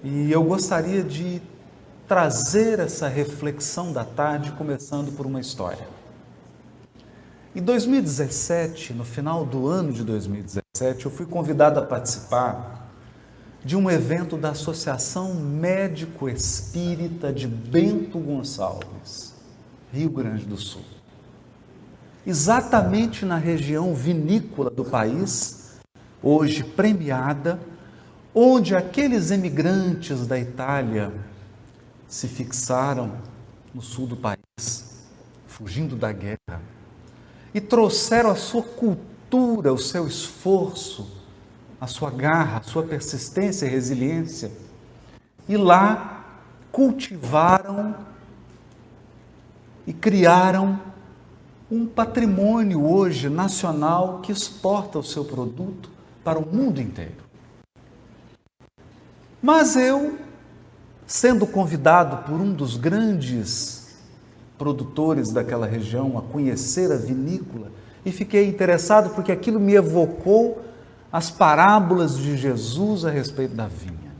E eu gostaria de trazer essa reflexão da tarde, começando por uma história. Em 2017, no final do ano de 2017, eu fui convidado a participar de um evento da Associação Médico Espírita de Bento Gonçalves, Rio Grande do Sul. Exatamente na região vinícola do país, hoje premiada, onde aqueles emigrantes da Itália se fixaram no sul do país, fugindo da guerra, e trouxeram a sua cultura, o seu esforço, a sua garra, a sua persistência e resiliência, e lá cultivaram e criaram um patrimônio hoje nacional que exporta o seu produto para o mundo inteiro. Mas eu, sendo convidado por um dos grandes produtores daquela região a conhecer a vinícola, e fiquei interessado porque aquilo me evocou as parábolas de Jesus a respeito da vinha.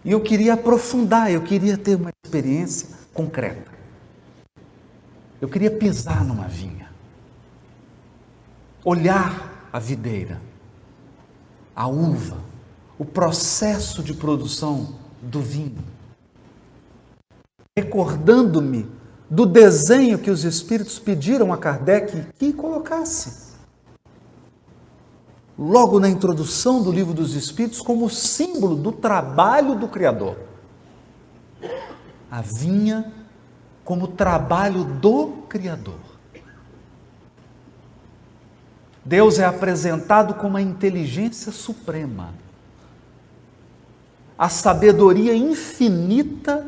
E eu queria aprofundar, eu queria ter uma experiência concreta. Eu queria pisar numa vinha, olhar a videira, a uva, o processo de produção do vinho, recordando-me do desenho que os espíritos pediram a Kardec que colocasse, logo na introdução do Livro dos Espíritos, como símbolo do trabalho do Criador. A vinha como trabalho do Criador. Deus é apresentado como a inteligência suprema, a sabedoria infinita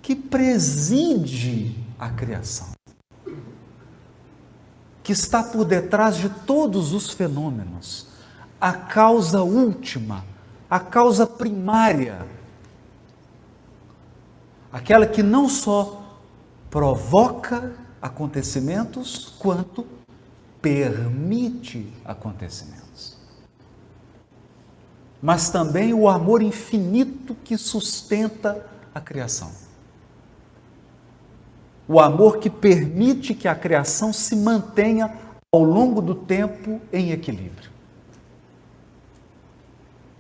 que preside a criação, que está por detrás de todos os fenômenos, a causa última, a causa primária, aquela que não só provoca acontecimentos, quanto permite acontecimentos. Mas também o amor infinito que sustenta a criação. O amor que permite que a criação se mantenha ao longo do tempo em equilíbrio.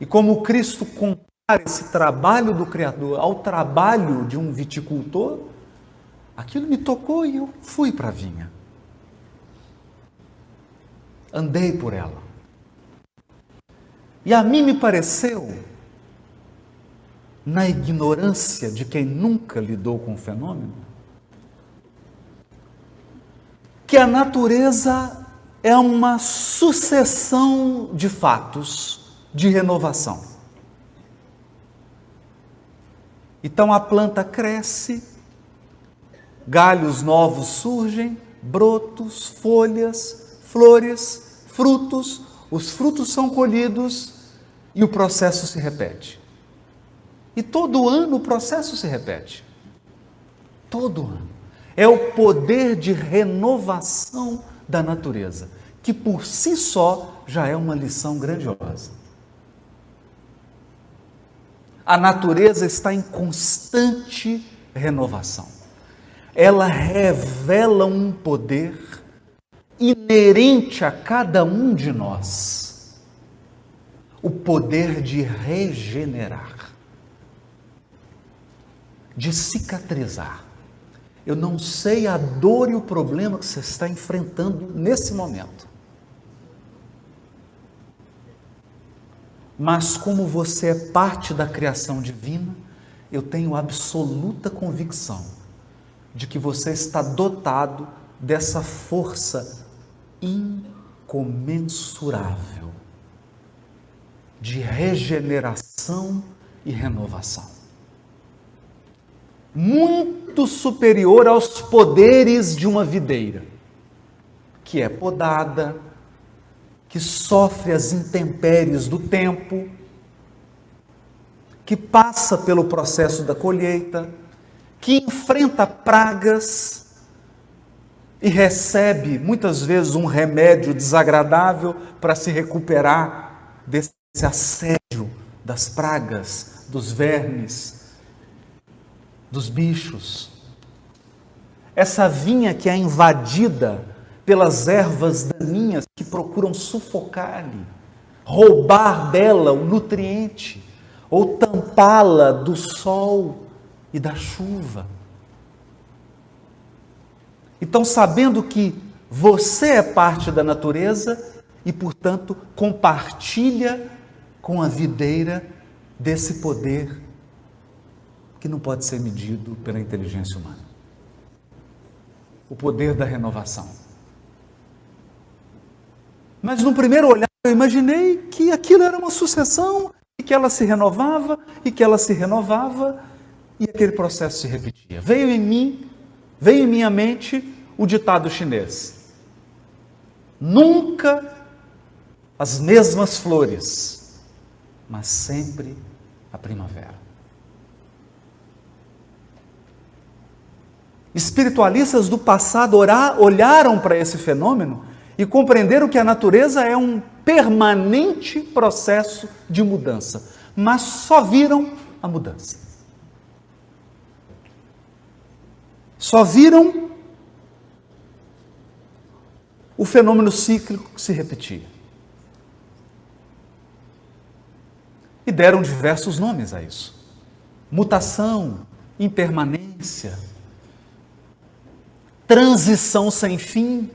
E como Cristo compara esse trabalho do Criador ao trabalho de um viticultor, aquilo me tocou e eu fui para a vinha. Andei por ela. E a mim me pareceu, na ignorância de quem nunca lidou com o fenômeno, que a natureza é uma sucessão de fatos de renovação. Então a planta cresce, galhos novos surgem, brotos, folhas, flores, frutos, os frutos são colhidos e o processo se repete. E todo ano o processo se repete. Todo ano. É o poder de renovação da natureza, que por si só já é uma lição grandiosa. A natureza está em constante renovação. Ela revela um poder inerente a cada um de nós, o poder de regenerar, de cicatrizar. Eu não sei a dor e o problema que você está enfrentando nesse momento, mas como você é parte da criação divina, eu tenho absoluta convicção de que você está dotado dessa força incomensurável de regeneração e renovação, muito superior aos poderes de uma videira, que é podada, que sofre as intempéries do tempo, que passa pelo processo da colheita, que enfrenta pragas e recebe muitas vezes um remédio desagradável para se recuperar desse assédio das pragas, dos vermes, dos bichos. Essa vinha que é invadida pelas ervas daninhas que procuram sufocar-lhe, roubar dela o nutriente, ou tampá-la do sol e da chuva. Então, sabendo que você é parte da natureza e, portanto, compartilha com a videira desse poder que não pode ser medido pela inteligência humana. O poder da renovação. Mas no primeiro olhar eu imaginei que aquilo era uma sucessão e que ela se renovava e que ela se renovava e aquele processo se repetia. Veio em minha mente o ditado chinês: nunca as mesmas flores, mas sempre a primavera. Espiritualistas do passado olharam para esse fenômeno e compreenderam que a natureza é um permanente processo de mudança, mas só viram a mudança. Só viram o fenômeno cíclico que se repetia. E deram diversos nomes a isso: mutação, impermanência, transição sem fim.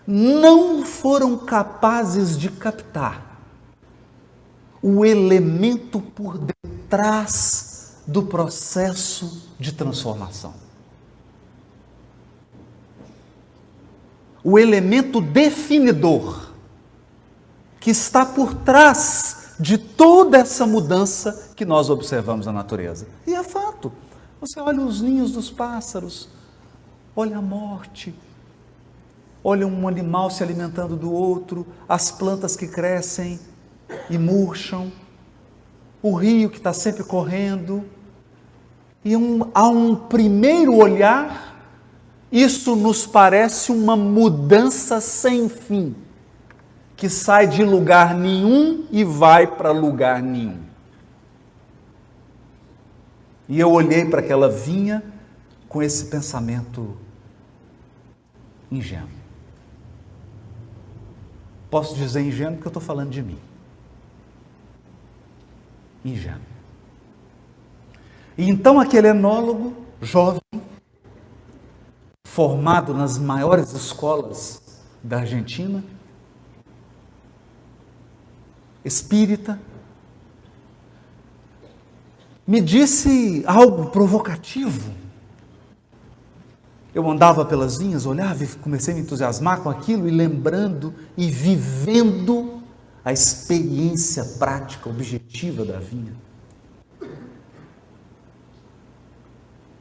Não foram capazes de captar o elemento por detrás do processo de transformação. O elemento definidor que está por trás de toda essa mudança que nós observamos na natureza. E é fato. Você olha os ninhos dos pássaros, olha a morte, olha um animal se alimentando do outro, as plantas que crescem e murcham, o rio que está sempre correndo. E a um primeiro olhar, isso nos parece uma mudança sem fim, que sai de lugar nenhum e vai para lugar nenhum. E eu olhei para aquela vinha com esse pensamento ingênuo. Posso dizer ingênuo porque eu estou falando de mim. Ingênuo. E então aquele enólogo jovem, formado nas maiores escolas da Argentina, espírita, me disse algo provocativo. Eu andava pelas vinhas, olhava e comecei a me entusiasmar com aquilo e lembrando e vivendo a experiência prática, objetiva da vinha.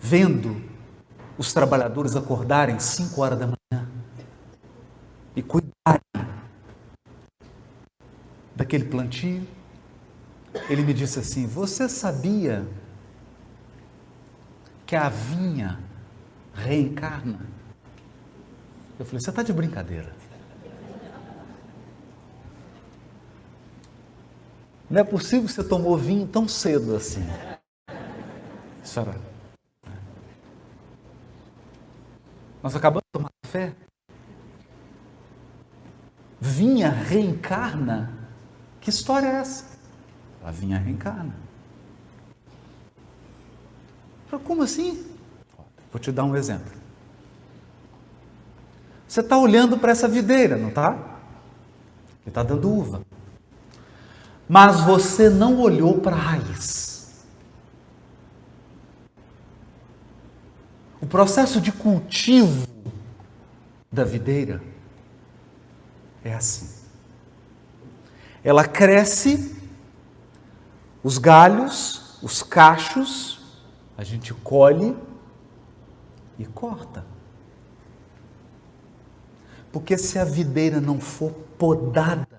Vendo os trabalhadores acordarem 5 horas da manhã e cuidarem daquele plantio. Ele me disse assim: você sabia que a vinha reencarna? Eu falei: você está de brincadeira. Não é possível que você tomou vinho tão cedo assim. Senhora, nós acabamos de tomar café. Vinha reencarna? Que história é essa? A vinha reencarna. Eu falei: como assim? Vou te dar um exemplo. Você está olhando para essa videira, não está? Que está dando uva. Mas você não olhou para a raiz. O processo de cultivo da videira é assim. Ela cresce, os galhos, os cachos, a gente colhe e corta. Porque se a videira não for podada,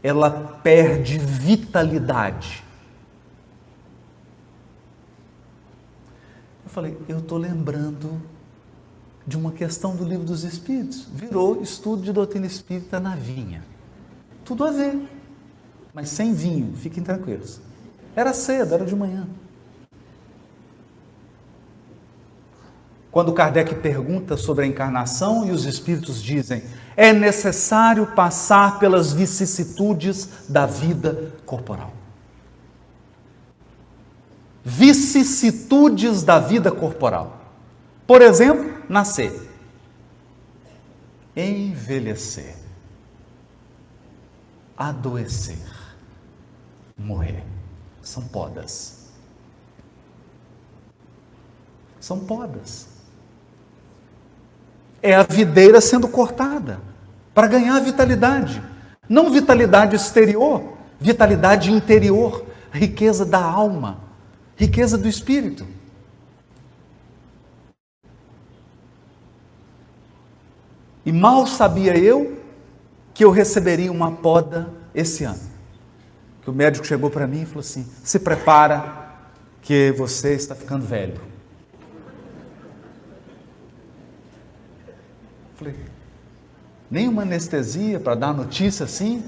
ela perde vitalidade. Eu falei: eu estou lembrando de uma questão do Livro dos Espíritos. Virou estudo de doutrina espírita na vinha. Tudo a ver. mas sem vinho, fiquem tranquilos. Era cedo, era de manhã. Quando Kardec pergunta sobre a encarnação e os espíritos dizem: é necessário passar pelas vicissitudes da vida corporal. Vicissitudes da vida corporal. Por exemplo, nascer, envelhecer, adoecer, morrer. São podas. São podas. É a videira sendo cortada para ganhar vitalidade. Não vitalidade exterior, vitalidade interior, riqueza da alma, riqueza do espírito. E mal sabia eu que eu receberia uma poda esse ano. Que o médico chegou para mim e falou assim: se prepara que você está ficando velho. Falei, nenhuma anestesia para dar notícia assim?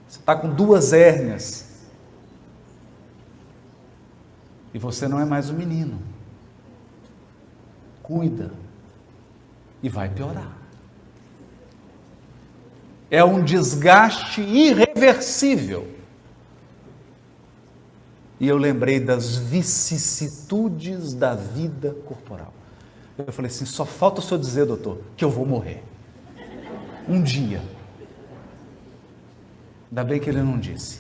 Você está com 2 hérnias. E você não é mais um menino. Cuida. E vai piorar. É um desgaste irreversível. E eu lembrei das vicissitudes da vida corporal. Eu falei assim: só falta o senhor dizer, doutor, que eu vou morrer. Um dia. Ainda bem que ele não disse.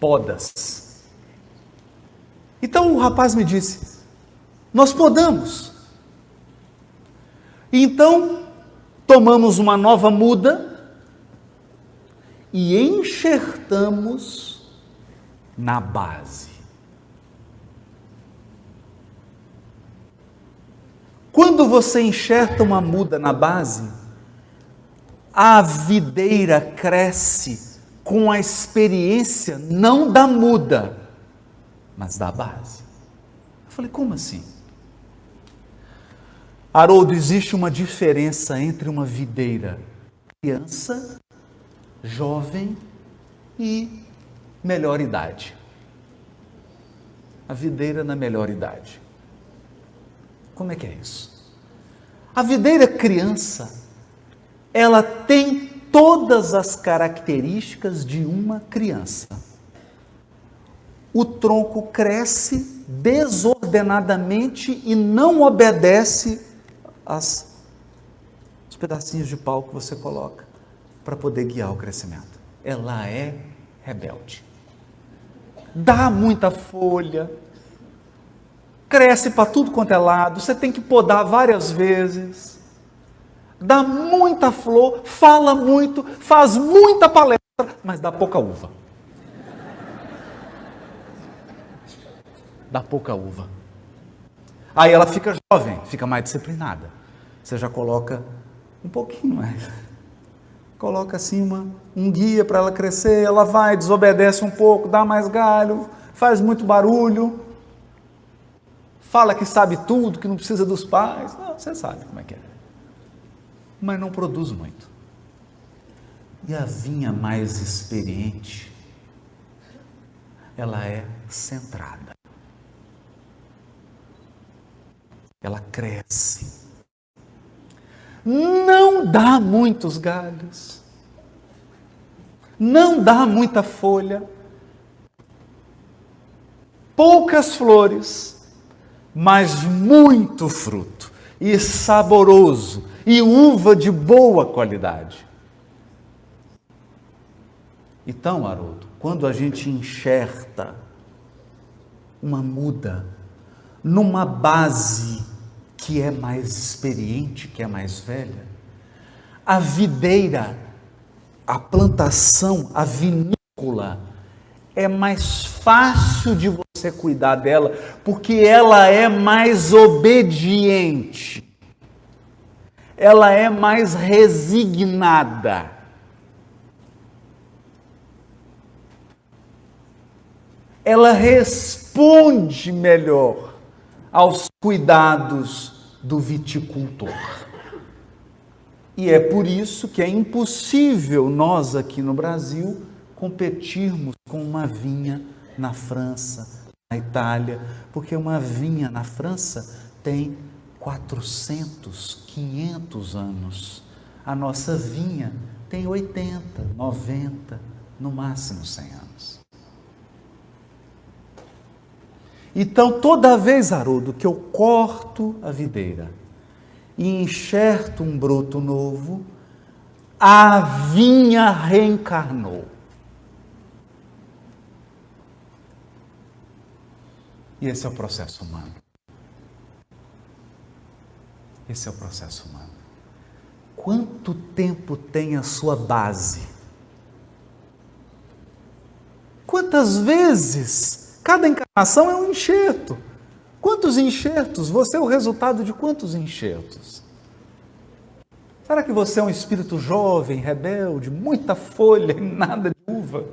Podas. Então o rapaz me disse: nós podamos. Então tomamos uma nova muda e enxertamos na base. Quando você enxerta uma muda na base, a videira cresce com a experiência não da muda, mas da base. Eu falei, como assim? Haroldo, existe uma diferença entre uma videira criança, jovem e melhor idade. A videira na melhor idade. Como é que é isso? A videira criança, ela tem todas as características de uma criança. O tronco cresce desordenadamente e não obedece os pedacinhos de pau que você coloca para poder guiar o crescimento. Ela é rebelde. Dá muita folha, cresce para tudo quanto é lado, você tem que podar várias vezes, dá muita flor, fala muito, faz muita palestra, mas dá pouca uva. Dá pouca uva. Aí ela fica jovem, fica mais disciplinada. Você já coloca um pouquinho mais. Coloca assim um guia para ela crescer, ela vai, desobedece um pouco, dá mais galho, faz muito barulho, fala que sabe tudo, que não precisa dos pais. Não, você sabe como é que é. Mas não produz muito. E a vinha mais experiente, ela é centrada. Ela cresce. Não dá muitos galhos. Não dá muita folha. Poucas flores, mas muito fruto. E saboroso. E uva de boa qualidade. Então, Haroldo, quando a gente enxerta uma muda numa base que é mais experiente, que é mais velha, a videira, a plantação, a vinícola, é mais fácil de você cuidar dela, porque ela é mais obediente, ela é mais resignada. Ela responde melhor aos cuidados do viticultor. E é por isso que é impossível nós aqui no Brasil competirmos com uma vinha na França, na Itália, porque uma vinha na França tem 400, 500 anos. A nossa vinha tem 80, 90, no máximo 100 anos. Então, toda vez, Haroldo, que eu corto a videira e enxerto um broto novo, a vinha reencarnou. E esse é o processo humano. Esse é o processo humano. Quanto tempo tem a sua base? Quantas vezes? Cada encarnação é um enxerto. Quantos enxertos? Você é o resultado de quantos enxertos? Será que você é um espírito jovem, rebelde, muita folha e nada de uva?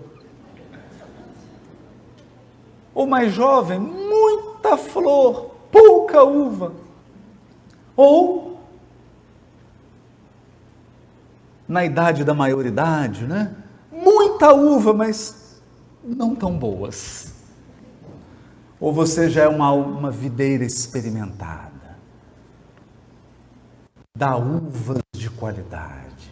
Ou mais jovem, muita flor, pouca uva? Ou, na idade da maioridade, né? Muita uva, mas não tão boas. Ou você já é uma videira experimentada, dá uvas de qualidade.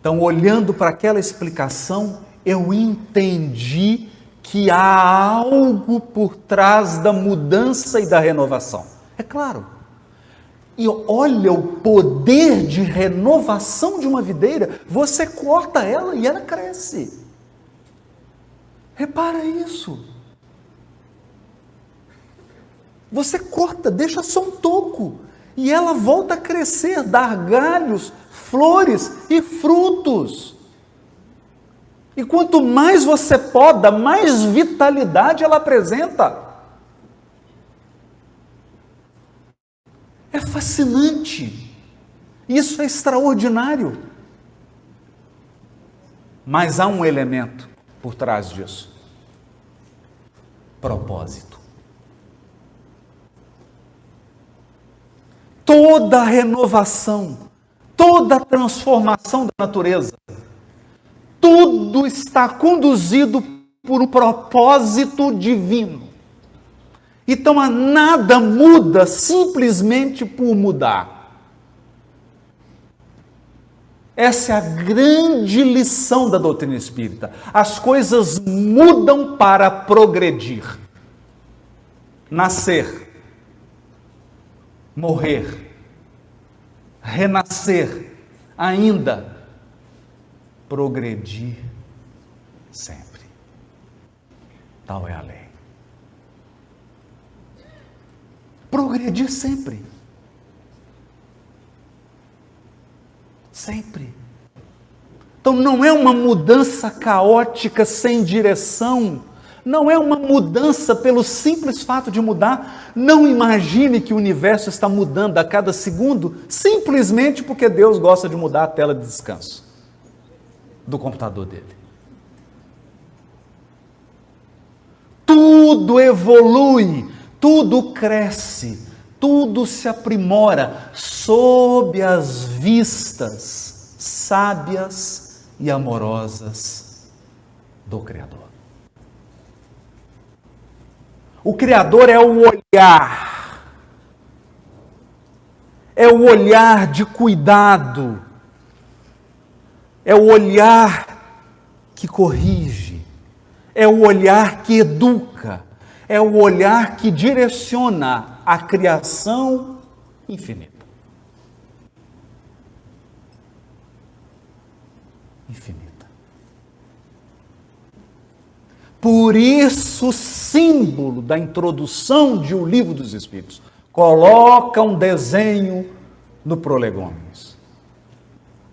Então, olhando para aquela explicação, eu entendi que há algo por trás da mudança e da renovação. É claro. E olha o poder de renovação de uma videira. Você corta ela e ela cresce. Repara isso. Você corta, deixa só um toco. E ela volta a crescer, dar galhos, flores e frutos. E quanto mais você poda, mais vitalidade ela apresenta. É fascinante. Isso é extraordinário. Mas há um elemento por trás disso. Propósito. Toda a renovação, toda a transformação da natureza, tudo está conduzido por um propósito divino. Então, nada muda simplesmente por mudar. Essa é a grande lição da doutrina espírita. As coisas mudam para progredir. Nascer, morrer, renascer, ainda progredir sempre. Tal é a lei. Progredir sempre. Sempre. Então não é uma mudança caótica sem direção, não é uma mudança pelo simples fato de mudar. Não imagine que o universo está mudando a cada segundo, simplesmente porque Deus gosta de mudar a tela de descanso do computador dele. Tudo evolui, tudo cresce, tudo se aprimora sob as vistas sábias e amorosas do Criador. O Criador é o olhar de cuidado, é o olhar que corrige, é o olhar que educa, é o olhar que direciona a criação infinita. Infinita. Por isso, o símbolo da introdução de O Livro dos Espíritos coloca um desenho no Prolegômenos,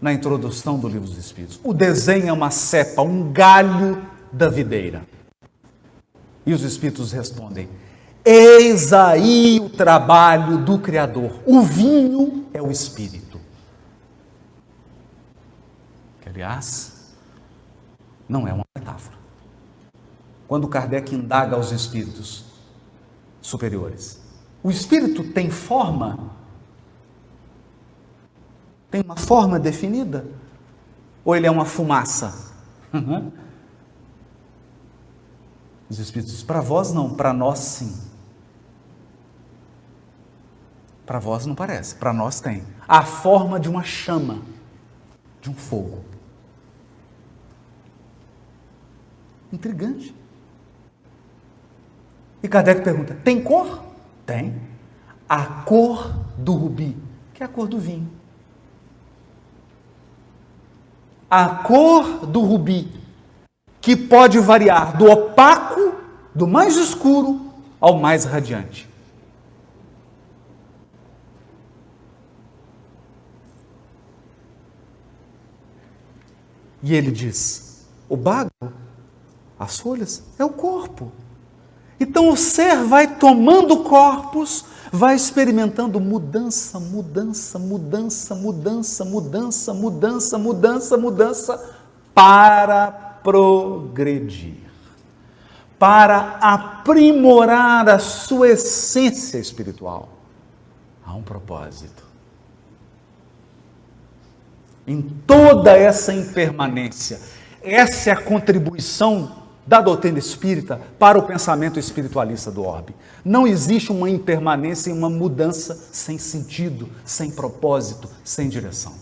na introdução do Livro dos Espíritos. O desenho é uma cepa, um galho da videira. E os Espíritos respondem: eis aí o trabalho do Criador. O vinho é o Espírito. Que, aliás, não é uma metáfora. Quando Kardec indaga aos espíritos superiores, o espírito tem forma? Tem uma forma definida? Ou ele é uma fumaça? Os Espíritos dizem, para vós não, para nós sim. Para vós não parece, para nós tem. A forma de uma chama, de um fogo. Intrigante. E Kardec pergunta, tem cor? Tem. A cor do rubi, que é a cor do vinho. A cor do rubi, que pode variar do opaco, do mais escuro, ao mais radiante. E ele diz, o bago, as folhas, é o corpo. Então o ser vai tomando corpos, vai experimentando mudança, mudança, mudança, mudança, mudança, mudança, mudança, mudança, para progredir, para aprimorar a sua essência espiritual. Há um propósito. Em toda essa impermanência, essa é a contribuição da doutrina espírita para o pensamento espiritualista do orbe. Não existe uma impermanência e uma mudança sem sentido, sem propósito, sem direção.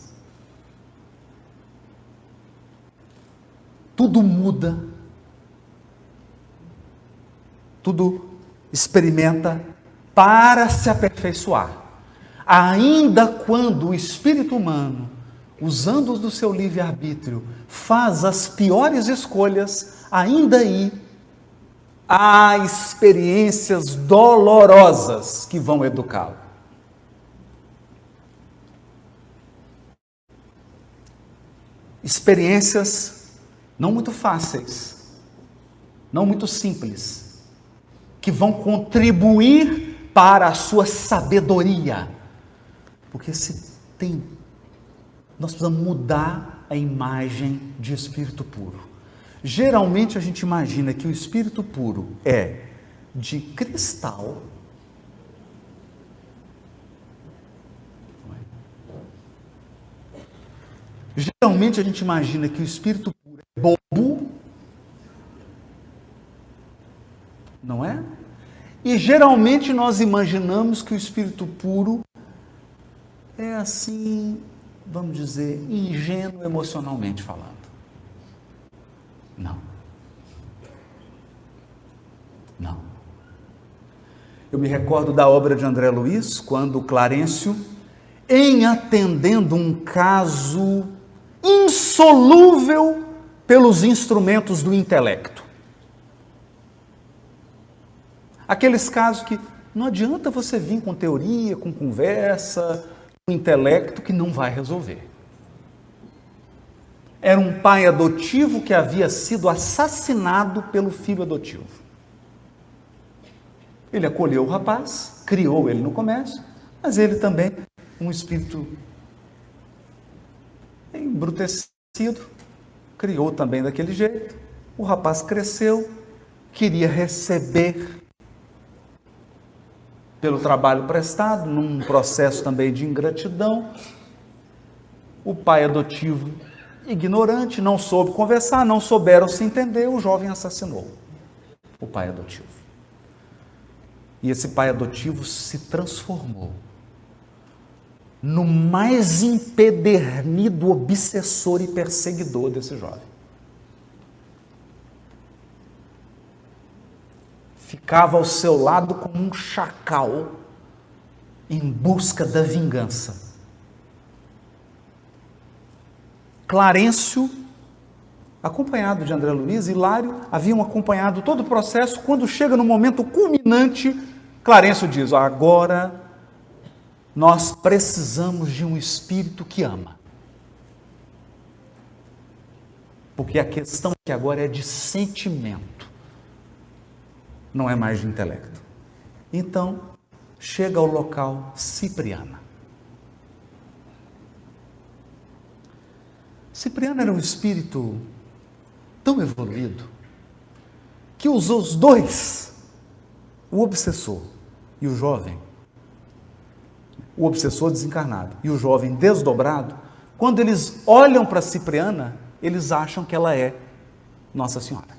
Tudo muda, tudo experimenta para se aperfeiçoar. Ainda quando o espírito humano, usando do seu livre-arbítrio, faz as piores escolhas, ainda aí há experiências dolorosas que vão educá-lo. Experiências não muito fáceis, não muito simples, que vão contribuir para a sua sabedoria. Porque nós precisamos mudar a imagem de espírito puro. Geralmente a gente imagina que o espírito puro é de cristal, geralmente a gente imagina que o espírito puro é bobo, não é? E geralmente nós imaginamos que o espírito puro é assim, vamos dizer, ingênuo emocionalmente falando. Não. Não. Eu me recordo da obra de André Luiz, quando Clarencio, em atendendo um caso insolúvel pelos instrumentos do intelecto. Aqueles casos que não adianta você vir com teoria, com conversa, com intelecto que não vai resolver. Era um pai adotivo que havia sido assassinado pelo filho adotivo. Ele acolheu o rapaz, criou ele no comércio, mas ele também, um espírito embrutecido, criou também daquele jeito. O rapaz cresceu, queria receber pelo trabalho prestado, num processo também de ingratidão. O pai adotivo, ignorante, não soube conversar, não souberam se entender, o jovem assassinou o pai adotivo. E esse pai adotivo se transformou no mais empedernido obsessor e perseguidor desse jovem. Ficava ao seu lado como um chacal em busca da vingança. Clarencio, acompanhado de André Luiz, Hilário, haviam acompanhado todo o processo. Quando chega no momento culminante, Clarencio diz: agora nós precisamos de um espírito que ama. Porque a questão aqui agora é de sentimento, não é mais de intelecto. Então, chega ao local Cipriana. Cipriana era um espírito tão evoluído que usou os dois, o obsessor e o jovem, o obsessor desencarnado e o jovem desdobrado, quando eles olham para Cipriana, eles acham que ela é Nossa Senhora,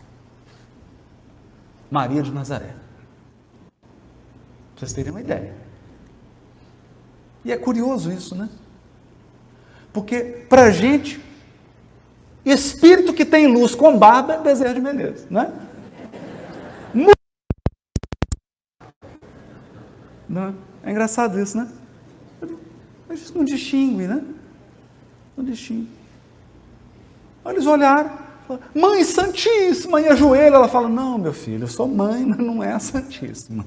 Maria de Nazaré. Para vocês terem uma ideia. E é curioso isso, né? Porque, para a gente, espírito que tem luz com barba é Bezerra de Menezes, não é? Não, é engraçado isso, né? A gente não distingue, né? Não distingue. Eles olharam, falaram, Mãe Santíssima, e ajoelha. Ela fala, não, meu filho, eu sou mãe, mas não é a Santíssima.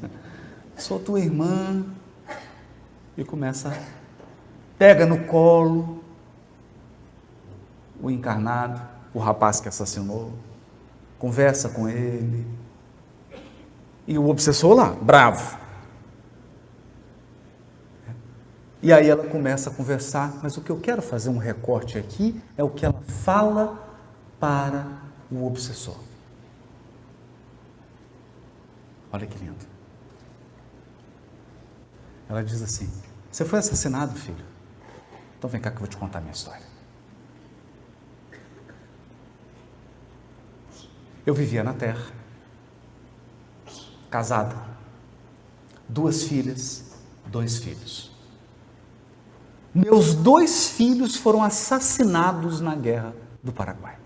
Sou tua irmã. E começa, pega no colo o encarnado, o rapaz que assassinou, conversa com ele. E o obsessor lá, bravo. E aí ela começa a conversar, mas o que eu quero fazer um recorte aqui é o que ela fala para o obsessor. Olha que lindo. Ela diz assim, você foi assassinado, filho? Então vem cá que eu vou te contar a minha história. Eu vivia na Terra, casada, 2 filhas, 2 filhos. Meus 2 filhos foram assassinados na Guerra do Paraguai.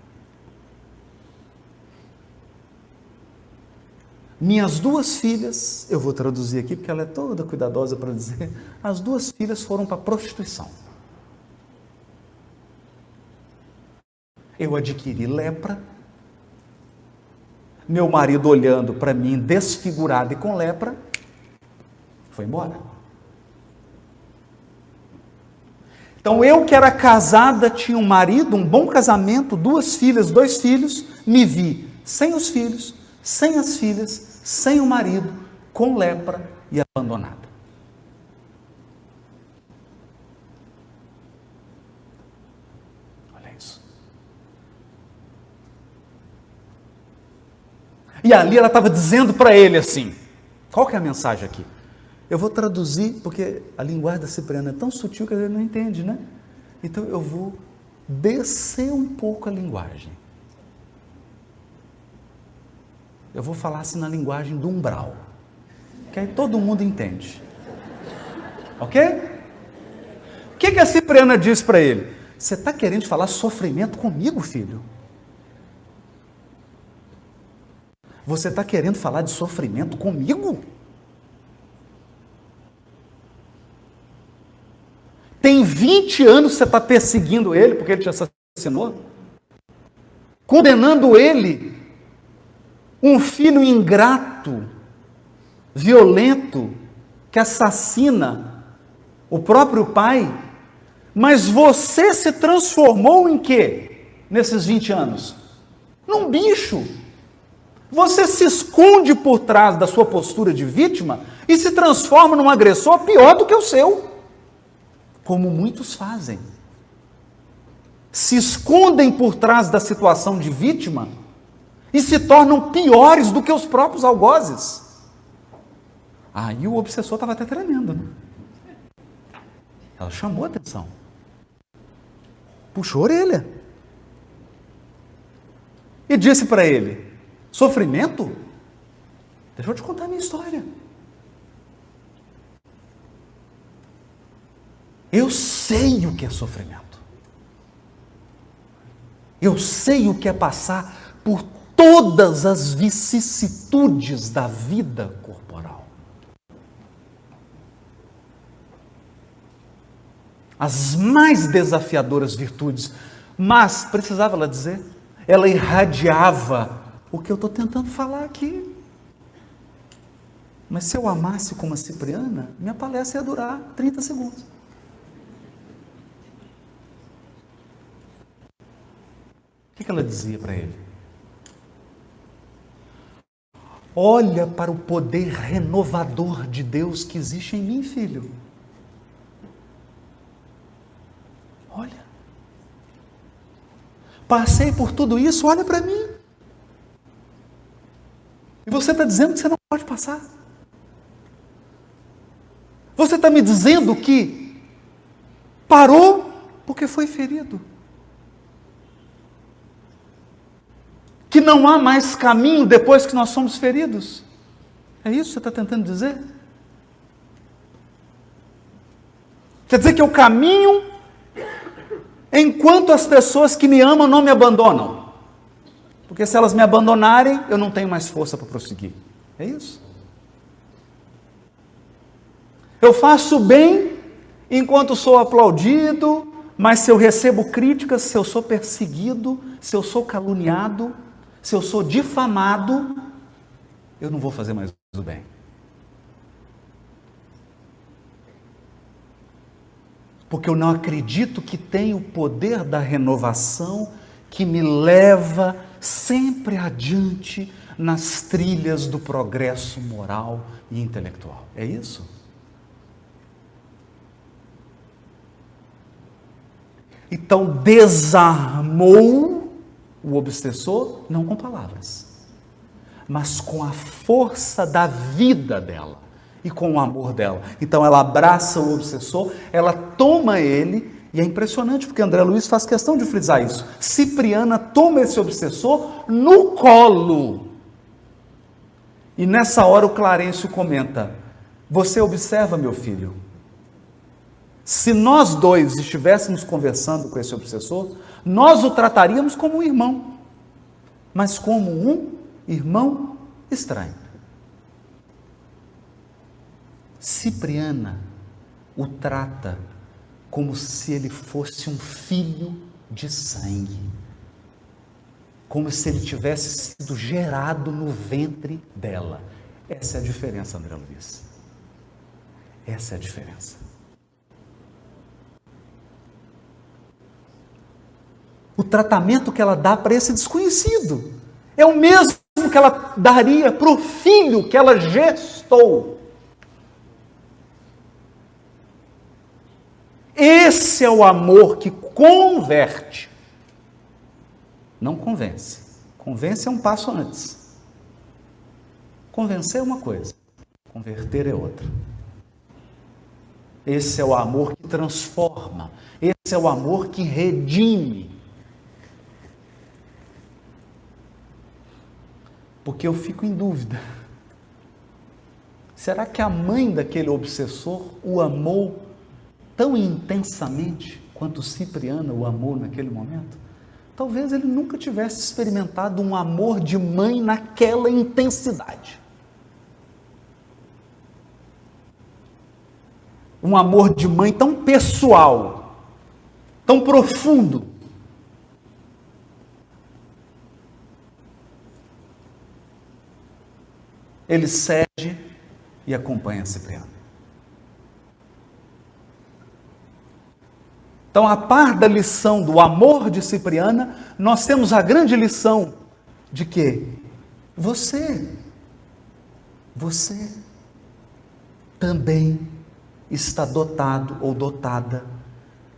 Minhas 2 filhas, eu vou traduzir aqui porque ela é toda cuidadosa para dizer, as 2 filhas foram para a prostituição. Eu adquiri lepra, meu marido olhando para mim desfigurado e com lepra, foi embora. Então eu que era casada, tinha um marido, um bom casamento, 2 filhas, 2 filhos, me vi sem os filhos, sem as filhas, sem o marido, com lepra e abandonada. Olha isso. E ali ela estava dizendo para ele assim, qual que é a mensagem aqui? Eu vou traduzir, porque a linguagem da Cipriana é tão sutil que ele não entende, né? Então eu vou descer um pouco a linguagem. Eu vou falar assim na linguagem do umbral, que aí todo mundo entende. Ok? O que a Cipriana diz para ele? Você está querendo falar sofrimento comigo, filho? Você está querendo falar de sofrimento comigo? Tem 20 anos que você está perseguindo ele, porque ele te assassinou? Condenando ele, um filho ingrato, violento, que assassina o próprio pai, mas você se transformou em quê? Nesses 20 anos? Num bicho. Você se esconde por trás da sua postura de vítima e se transforma num agressor pior do que o seu. Como muitos fazem. Se escondem por trás da situação de vítima e se tornam piores do que os próprios algozes. Aí o obsessor estava até tremendo, né? Ela chamou a atenção. Puxou a orelha. E disse para ele, sofrimento? Deixa eu te contar a minha história. Eu sei o que é sofrimento. Eu sei o que é passar por todas as vicissitudes da vida corporal. As mais desafiadoras virtudes. Mas, precisava ela dizer, ela irradiava o que eu estou tentando falar aqui. Mas se eu amasse como a Cipriana, minha palestra ia durar 30 segundos. O que ela dizia para ele? Olha para o poder renovador de Deus que existe em mim, filho. Olha. Passei por tudo isso, olha para mim. E você está dizendo que você não pode passar. Você está me dizendo que parou porque foi ferido? Que não há mais caminho depois que nós somos feridos? É isso que você está tentando dizer? Quer dizer que eu caminho enquanto as pessoas que me amam não me abandonam? Porque se elas me abandonarem, eu não tenho mais força para prosseguir. É isso? Eu faço bem enquanto sou aplaudido, mas se eu recebo críticas, se eu sou perseguido, se eu sou caluniado, se eu sou difamado, eu não vou fazer mais o bem. Porque eu não acredito que tem o poder da renovação que me leva sempre adiante nas trilhas do progresso moral e intelectual. É isso? Então, desarmou o obsessor, não com palavras, mas com a força da vida dela e com o amor dela. Então, ela abraça o obsessor, ela toma ele, e é impressionante, porque André Luiz faz questão de frisar isso. Cipriana toma esse obsessor no colo. E nessa hora o Clarencio comenta: você observa, meu filho, se nós dois estivéssemos conversando com esse obsessor, nós o trataríamos como um irmão, mas como um irmão estranho. Cipriana o trata como se ele fosse um filho de sangue, como se ele tivesse sido gerado no ventre dela. Essa é a diferença, André Luiz. Essa é a diferença. O tratamento que ela dá para esse desconhecido é o mesmo que ela daria para o filho que ela gestou. Esse é o amor que converte, não convence. Convence é um passo antes. Convencer é uma coisa, converter é outra. Esse é o amor que transforma, esse é o amor que redime. Porque eu fico em dúvida. Será que a mãe daquele obsessor o amou tão intensamente quanto Cipriana o amou naquele momento? Talvez ele nunca tivesse experimentado um amor de mãe naquela intensidade. Um amor de mãe tão pessoal, tão profundo. Ele cede e acompanha Cipriano. Então, a par da lição do amor de Cipriana, nós temos a grande lição de que você também está dotado ou dotada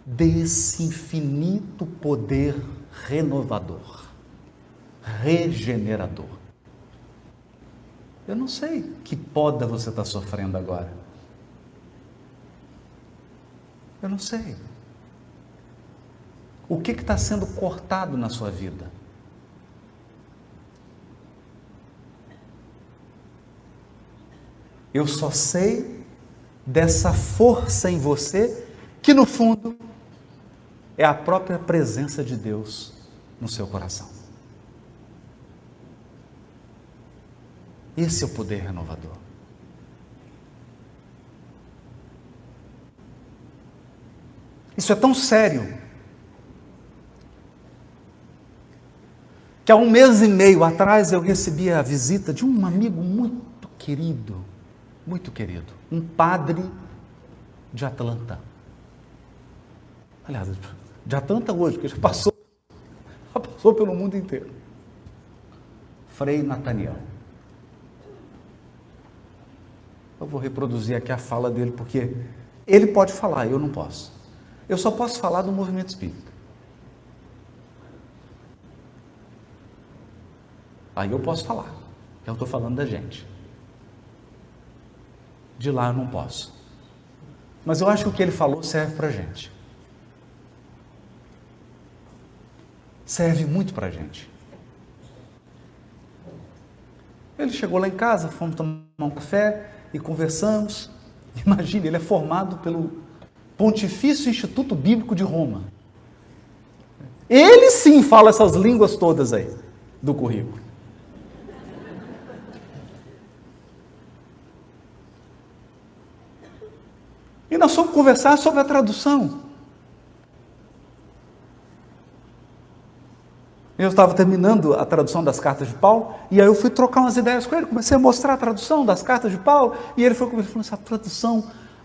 desse infinito poder renovador, regenerador. Eu não sei que poda você está sofrendo agora. Eu não sei. O que está sendo cortado na sua vida? Eu só sei dessa força em você, que no fundo é a própria presença de Deus no seu coração. Esse é o poder renovador. Isso é tão sério que há 1 mês e meio atrás eu recebi a visita de um amigo muito querido, um padre de Atlanta. Aliás, de Atlanta hoje, porque já passou pelo mundo inteiro. Frei Nathaniel. Eu vou reproduzir aqui a fala dele, porque ele pode falar, eu não posso. Eu só posso falar do movimento espírita. Aí eu posso falar, eu estou falando da gente. De lá eu não posso. Mas eu acho que o que ele falou serve para a gente. Serve muito para a gente. Ele chegou lá em casa, fomos tomar um café e conversamos. Imagine, ele é formado pelo Pontifício Instituto Bíblico de Roma. Ele sim fala essas línguas todas aí, do currículo. E nós fomos conversar sobre a tradução. Eu estava terminando a tradução das cartas de Paulo, e aí eu fui trocar umas ideias com ele, comecei a mostrar a tradução das cartas de Paulo, e ele foi comigo, falou,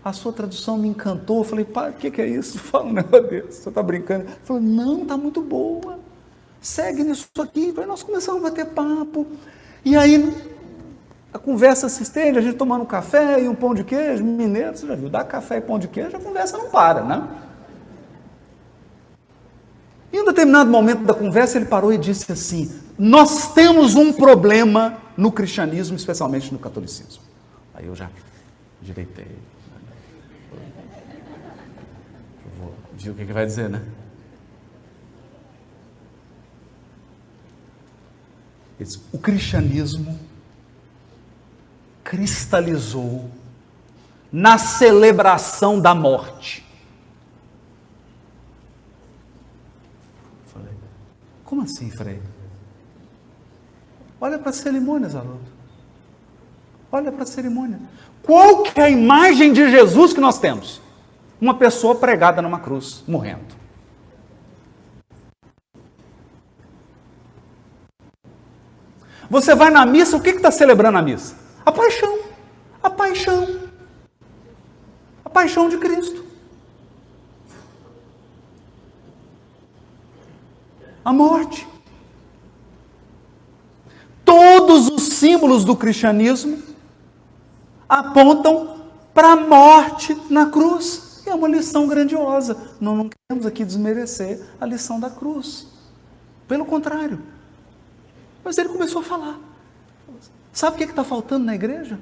a sua tradução me encantou. Eu falei, pai, o que é isso? Fala um negócio desse, você está brincando? Ele falou, não, está muito boa, segue nisso aqui. Aí nós começamos a bater papo, e aí a conversa se estende, a gente tomando um café e um pão de queijo, mineiro, você já viu, dá café e pão de queijo, a conversa não para, né? Em um determinado momento da conversa, ele parou e disse assim, nós temos um problema no cristianismo, especialmente no catolicismo. Aí eu já direitei. Eu vou ver o que vai dizer, né? Ele disse, o cristianismo cristalizou na celebração da morte. Falei, como assim, Frei? Olha para as cerimônias, Haroldo. Olha para a cerimônia. Qual que é a imagem de Jesus que nós temos? Uma pessoa pregada numa cruz, morrendo. Você vai na missa, o que está celebrando a missa? A paixão. A paixão. A paixão de Cristo. A morte. Todos os símbolos do cristianismo apontam para a morte na cruz. E é uma lição grandiosa. Nós não queremos aqui desmerecer a lição da cruz. Pelo contrário. Mas ele começou a falar. Sabe o que está faltando na igreja?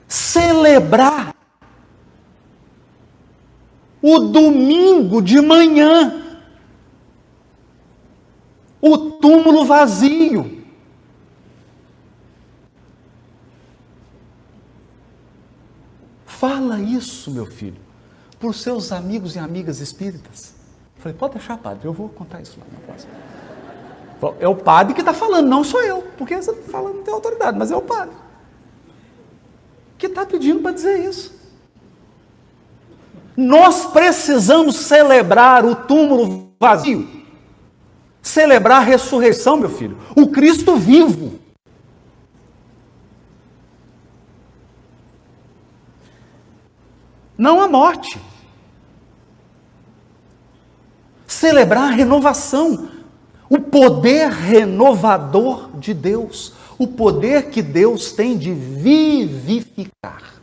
Celebrar o domingo de manhã, o túmulo vazio. Fala isso, meu filho, para os seus amigos e amigas espíritas. Eu falei, pode deixar, padre, eu vou contar isso lá na próxima. É o padre que está falando, não sou eu, porque você fala, não tem autoridade, mas é o padre que está pedindo para dizer isso. Nós precisamos celebrar o túmulo vazio, celebrar a ressurreição, meu filho, o Cristo vivo. Não a morte. Celebrar a renovação, o poder renovador de Deus, o poder que Deus tem de vivificar.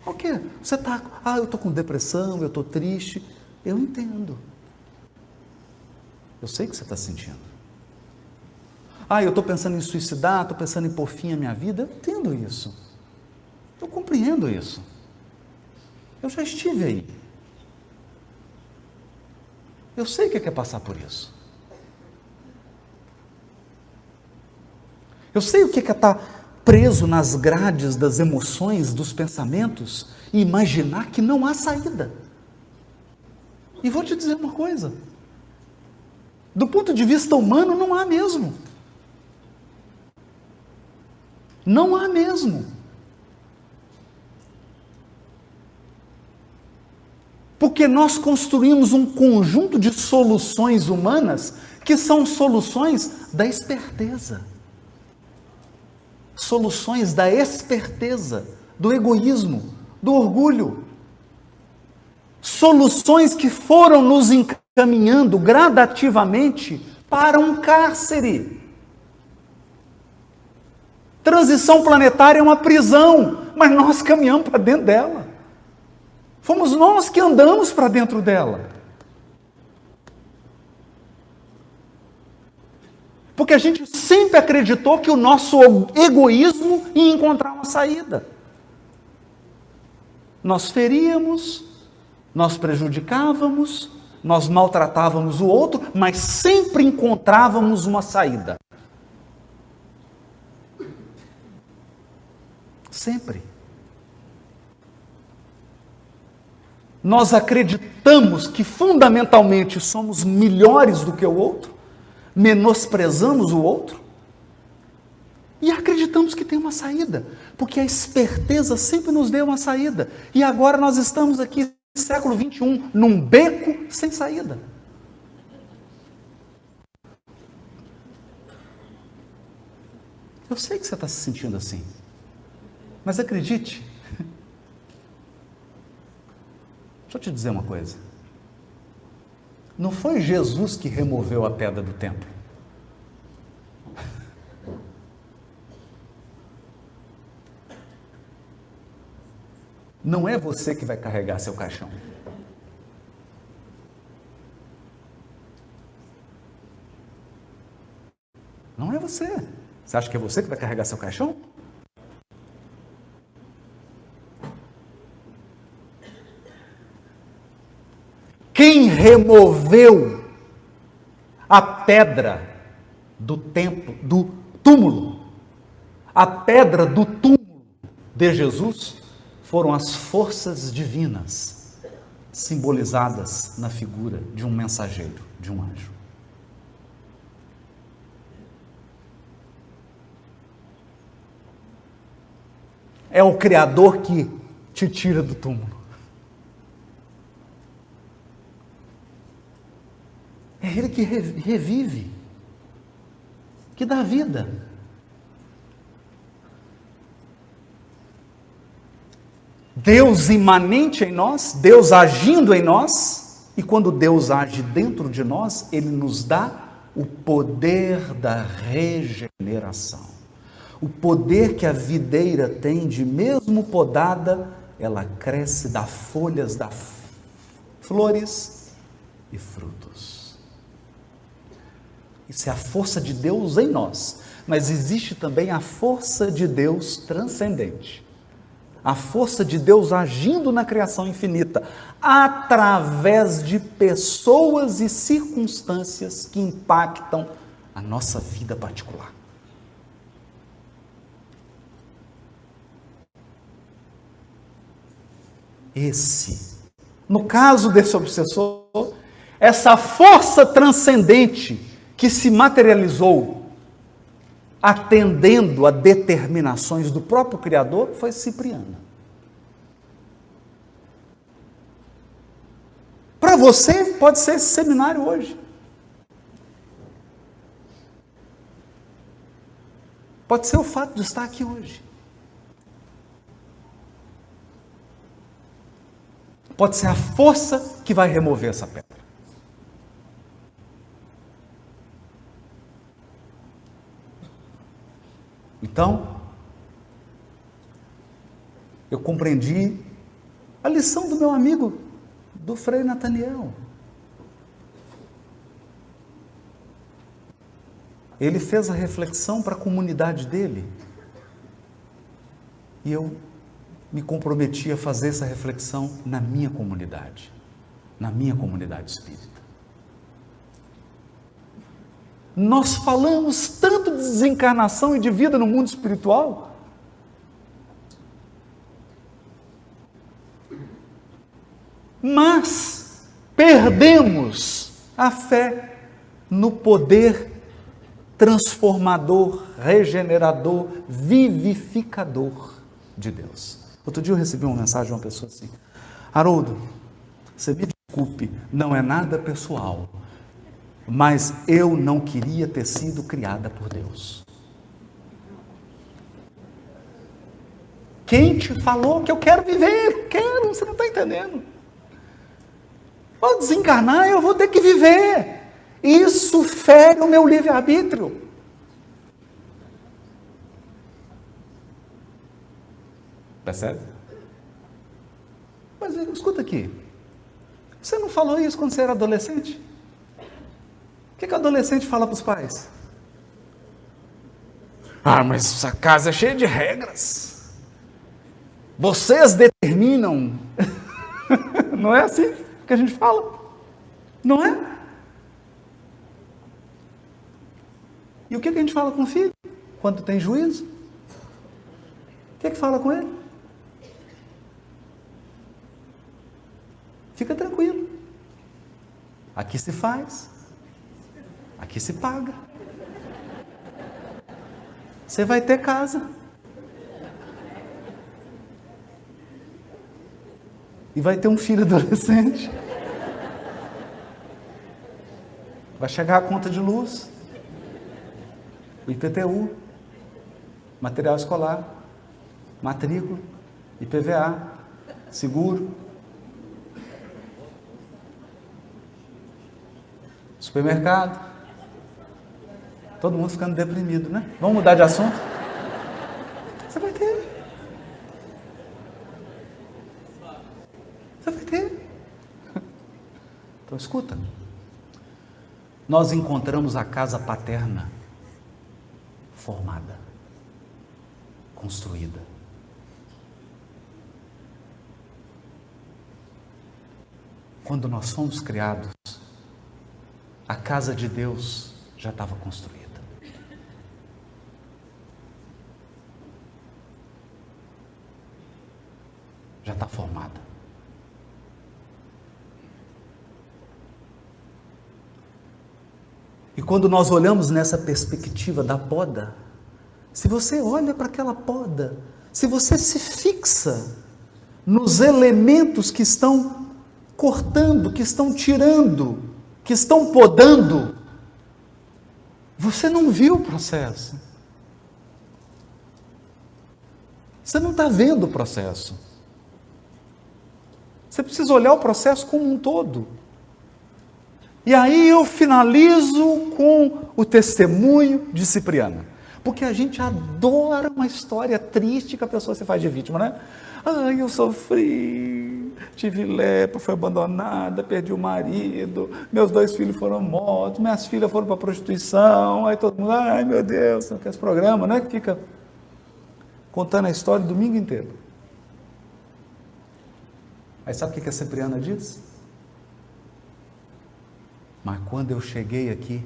O quê? Você está, eu estou com depressão, eu estou triste. Eu entendo. Eu sei o que você está sentindo. Eu estou pensando em suicidar, estou pensando em pôr fim à minha vida. Eu entendo isso. Eu compreendo isso. Eu já estive aí. Eu sei o que é passar por isso. Eu sei o que é estar preso nas grades das emoções, dos pensamentos, e imaginar que não há saída. E vou te dizer uma coisa. Do ponto de vista humano, não há mesmo. Não há mesmo. Porque nós construímos um conjunto de soluções humanas que são soluções da esperteza. Soluções da esperteza, do egoísmo, do orgulho. Soluções que foram nos encaminhando gradativamente para um cárcere. Transição planetária é uma prisão, mas nós caminhamos para dentro dela. Fomos nós que andamos para dentro dela. Porque a gente sempre acreditou que o nosso egoísmo ia encontrar uma saída. Nós feríamos, nós prejudicávamos, nós maltratávamos o outro, mas sempre encontrávamos uma saída. Sempre. Nós acreditamos que fundamentalmente somos melhores do que o outro, menosprezamos o outro e acreditamos que tem uma saída, porque a esperteza sempre nos deu uma saída. E agora nós estamos aqui, século 21, num beco sem saída. Eu sei que você está se sentindo assim, mas acredite, deixa eu te dizer uma coisa, não foi Jesus que removeu a pedra do templo. Não é você que vai carregar seu caixão. Não é você. Você acha que é você que vai carregar seu caixão? Quem removeu a pedra do templo, do túmulo, a pedra do túmulo de Jesus, foram as forças divinas, simbolizadas na figura de um mensageiro, de um anjo. É o Criador que te tira do túmulo. É Ele que revive, que dá vida. Deus imanente em nós, Deus agindo em nós, e quando Deus age dentro de nós, Ele nos dá o poder da regeneração. O poder que a videira tem de, mesmo podada, ela cresce, dá folhas, dá flores e frutos. Isso é a força de Deus em nós, mas existe também a força de Deus transcendente. A força de Deus agindo na criação infinita, através de pessoas e circunstâncias que impactam a nossa vida particular. No caso desse obsessor, essa força transcendente que se materializou atendendo a determinações do próprio Criador foi Cipriana. Para você, pode ser esse seminário hoje. Pode ser o fato de estar aqui hoje. Pode ser a força que vai remover essa pedra. Então, eu compreendi a lição do meu amigo, do Frei Nathaniel. Ele fez a reflexão para a comunidade dele. E eu me comprometi a fazer essa reflexão na minha comunidade espírita. Nós falamos tanto de desencarnação e de vida no mundo espiritual, mas perdemos a fé no poder transformador, regenerador, vivificador de Deus. Outro dia eu recebi uma mensagem de uma pessoa assim: Haroldo, você me desculpe, não é nada pessoal, mas eu não queria ter sido criada por Deus. Quem te falou que eu quero viver? Quero, você não está entendendo. Vou desencarnar, eu vou ter que viver. Isso fere o meu livre-arbítrio. Percebe? Mas escuta aqui, você não falou isso quando você era adolescente? O que o adolescente fala para os pais? Ah, mas essa casa é cheia de regras. Vocês determinam. Não é assim que a gente fala? Não é? E o que a gente fala com o filho quando tem juízo? O que fala com ele? Fica tranquilo. Aqui se faz. Aqui se paga. Você vai ter casa. E vai ter um filho adolescente. Vai chegar a conta de luz, o IPTU, material escolar, matrícula, IPVA, seguro, supermercado. Todo mundo ficando deprimido, né? Vamos mudar de assunto? Você vai ter. Você vai ter. Então escuta. Nós encontramos a casa paterna formada, construída. Quando nós fomos criados, a casa de Deus já estava construída. Já está formada. E quando nós olhamos nessa perspectiva da poda, se você olha para aquela poda, se você se fixa nos elementos que estão cortando, que estão tirando, que estão podando, você não viu o processo. Você não está vendo o processo. Você precisa olhar o processo como um todo. E aí eu finalizo com o testemunho de Cipriana. Porque a gente adora uma história triste que a pessoa se faz de vítima, né? Ai, eu sofri, tive lepra, fui abandonada, perdi o marido, meus 2 filhos foram mortos, minhas filhas foram para a prostituição, aí todo mundo, ai meu Deus, esse programa, né? Que fica contando a história o domingo inteiro. Aí sabe o que a Cipriana diz? Mas quando eu cheguei aqui,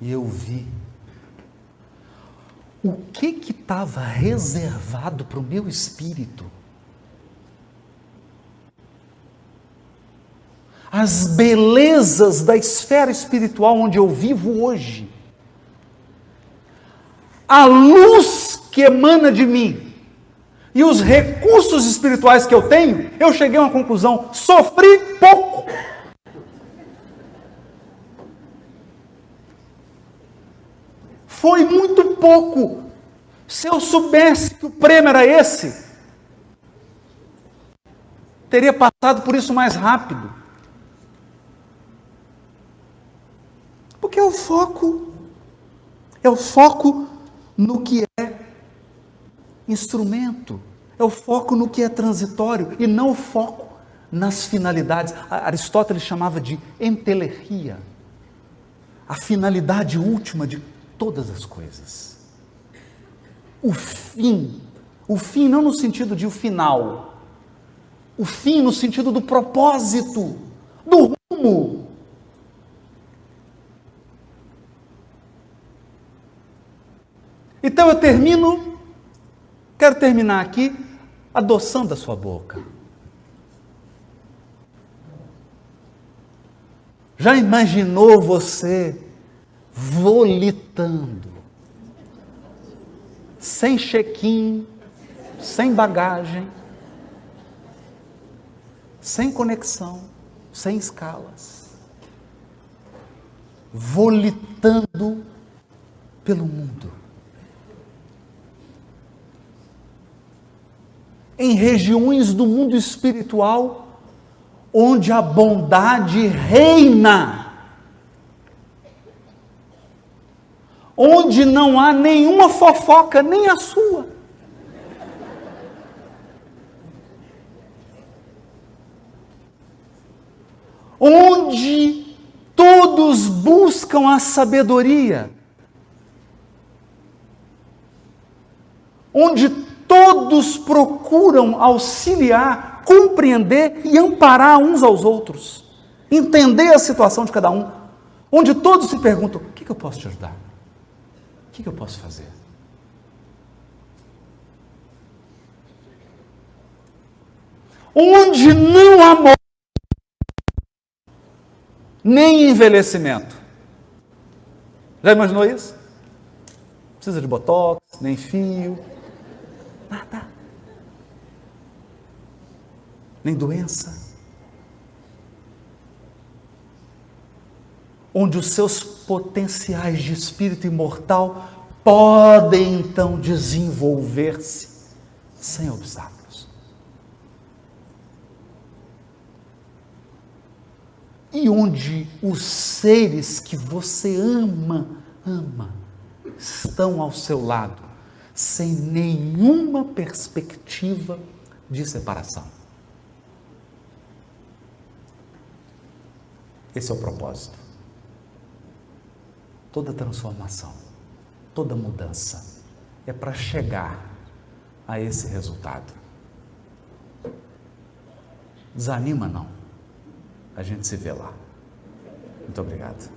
e eu vi o que estava reservado para o meu espírito, as belezas da esfera espiritual onde eu vivo hoje, a luz que emana de mim e os recursos espirituais que eu tenho, eu cheguei a uma conclusão: sofri pouco. Foi muito pouco. Se eu soubesse que o prêmio era esse, teria passado por isso mais rápido. Porque é o foco no que é instrumento, é o foco no que é transitório e não o foco nas finalidades. Aristóteles chamava de entelergia, a finalidade última de todas as coisas. O fim não no sentido de o final, o fim no sentido do propósito, do rumo. Então eu quero terminar aqui adoçando a sua boca. Já imaginou você volitando, sem check-in, sem bagagem, sem conexão, sem escalas, volitando pelo mundo, em regiões do mundo espiritual onde a bondade reina, onde não há nenhuma fofoca, nem a sua. Onde todos buscam a sabedoria, onde todos procuram auxiliar, compreender e amparar uns aos outros, entender a situação de cada um, onde todos se perguntam: o que eu posso te ajudar? O que eu posso fazer? Onde não há morte, nem envelhecimento. Já imaginou isso? Não precisa de botox, nem fio, nada. Nem doença. Onde os seus potenciais de espírito imortal podem então desenvolver-se sem obstáculos. E onde os seres que você ama, estão ao seu lado, sem nenhuma perspectiva de separação. Esse é o propósito. Toda transformação, toda mudança é para chegar a esse resultado. Desanima não. A gente se vê lá. Muito obrigado.